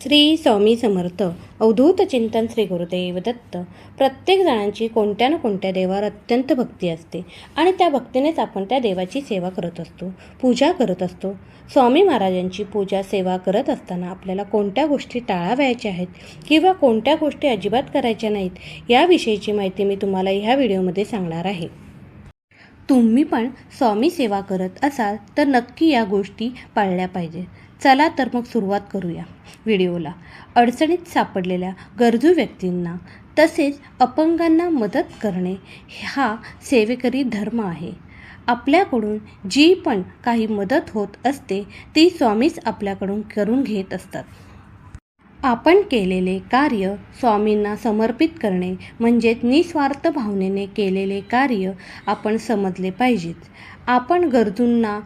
श्री स्वामी समर्थ. अवधूत चिंतन श्री गुरुदेव दत्त. प्रत्येक जणांची कोणत्या ना कोणत्या देवावर अत्यंत भक्ती असते आणि त्या भक्तीनेच आपण त्या देवाची सेवा करत असतो, पूजा करत असतो. स्वामी महाराजांची पूजा सेवा करत असताना आपल्याला कोणत्या गोष्टी टाळावयाच्या आहेत किंवा कोणत्या गोष्टी अजिबात करायच्या नाहीत याविषयीची माहिती मी तुम्हाला ह्या व्हिडिओमध्ये सांगणार आहे. तुम्ही पण स्वामी सेवा करत असाल तर नक्की या गोष्टी पाळल्या पाहिजे. चला तर मग सुरुवात करूया व्हिडिओला. अडचणीत सापडलेल्या गरजू व्यक्तींना तसेच अपंगांना मदत करणे हा सेवेकरी धर्म आहे. आपल्याकडून जी पण काही मदत होत असते ती स्वामीच आपल्याकडून करून घेत असतात. आपण केलेले कार्य स्वामींना समर्पित करणे म्हणजेच निस्वार्थ भावनेने केलेले कार्य आपण समजले पाहिजेत. आपण गरजूंना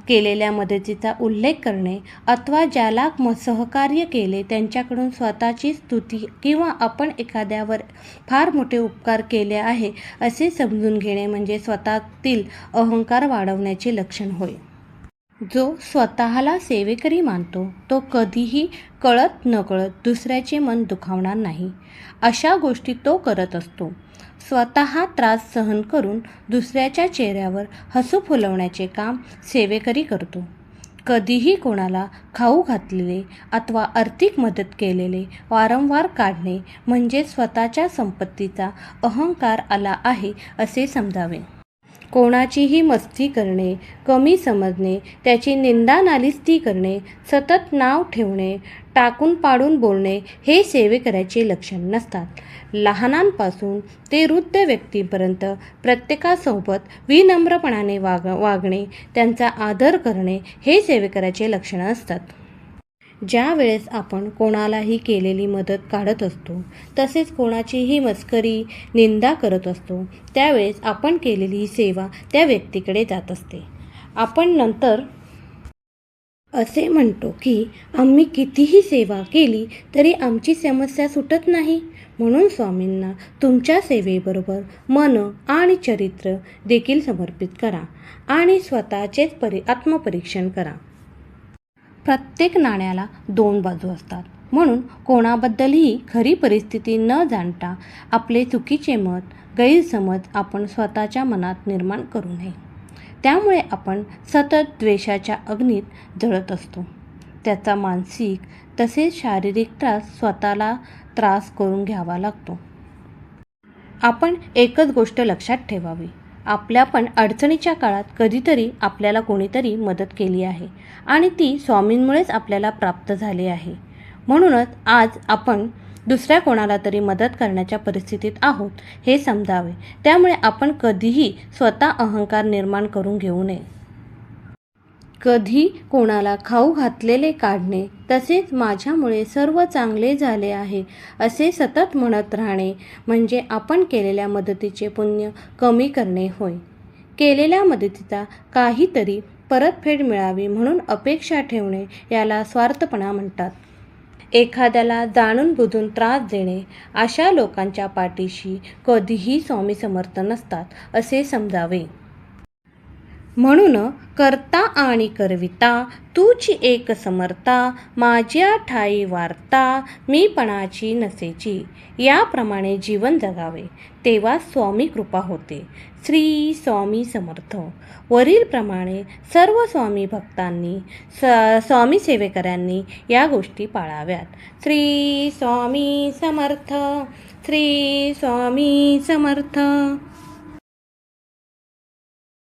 केलेल्या मदतीचा उल्लेख करणे अथवा ज्याला सहकार्य केले त्यांच्याकडून स्वतःची स्तुती किंवा आपण एखाद्यावर फार मोठे उपकार केले आहे असे समजून घेणे म्हणजे स्वतःतील अहंकार वाढवण्याचे लक्षण होय. जो स्वतःला सेवेकरी मानतो तो कधीही कळत नकळत दुसऱ्याचे मन दुखावणार नाही अशा गोष्टी तो करत असतो. स्वतः त्रास सहन करून दुसऱ्याच्या चेहऱ्यावर हसू फुलवण्याचे काम सेवेकरी करतो. कधीही कोणाला खाऊ घातलेले अथवा आर्थिक मदत केलेले वारंवार काढणे म्हणजे स्वतःच्या संपत्तीचा अहंकार आला आहे असे समजावे. कोणाचीही मस्ती करणे, कमी समजणे, त्याची निंदा नालिस्ती करणे, सतत नाव ठेवणे, टाकून पाडून बोलणे हे सेवेकऱ्याचे लक्षण नसतात. लहानांपासून ते वृद्ध व्यक्तीपर्यंत प्रत्येकासोबत विनम्रपणाने वागणे, त्यांचा आदर करणे हे सेवेकऱ्याचे लक्षणं असतात. ज्या वेळेस आपण कोणालाही केलेली मदत काढत असतो तसेच कोणाचीही मस्करी निंदा करत असतो त्यावेळेस आपण केलेली ही सेवा त्या व्यक्तीकडे जात असते. आपण नंतर असे म्हणतो की आम्ही कितीही सेवा केली तरी आमची समस्या सुटत नाही. म्हणून स्वामींना तुमच्या सेवेबरोबर मन आणि चरित्र देखील समर्पित करा आणि स्वतःचेच आत्मपरीक्षण करा. प्रत्येक नाण्याला दोन बाजू असतात म्हणून कोणाबद्दलही खरी परिस्थिती न जाणता आपले चुकीचे मत, गैरसमज आपण स्वतःच्या मनात निर्माण करू नये. त्यामुळे आपण सतत द्वेषाच्या अग्नीत जळत असतो. त्याचा मानसिक तसेच शारीरिक स्वतःला त्रास करून घ्यावा लागतो. आपण एकच गोष्ट लक्षात ठेवावी, आपल्या पण अडचणीच्या काळात कधीतरी आपल्याला कोणीतरी मदत केली आहे आणि ती स्वामींमुळेच आपल्याला प्राप्त झाली आहे. म्हणूनच आज आपण दुसऱ्या कोणाला तरी मदत करण्याच्या परिस्थितीत आहोत हे समजावे. त्यामुळे आपण कधीही स्वतः अहंकार निर्माण करून घेऊ नये. कधी कोणाला खाऊ घातलेले काढणे तसेच माझ्यामुळे सर्व चांगले झाले आहे असे सतत म्हणत राहणे म्हणजे आपण केलेल्या मदतीचे पुण्य कमी करणे होय. केलेल्या मदतीचा काहीतरी परतफेड मिळावी म्हणून अपेक्षा ठेवणे याला स्वार्थपणा म्हणतात. एखाद्याला जाणून बुजून त्रास देणे अशा लोकांच्या पाठीशी कधीही स्वामी समर्थ नसतात असे समजावे. म्हणून करता आणि करविता तूची एक समर्था, माझ्या ठाई वार्ता मीपणाची नसेची याप्रमाणे जीवन जगावे तेव्हा स्वामी कृपा होते. श्री स्वामी समर्थ. वरीलप्रमाणे सर्व स्वामी भक्तांनी स्वामी सेवेकऱ्यांनी या गोष्टी पाळाव्यात. श्री स्वामी समर्थ. श्री स्वामी समर्थ.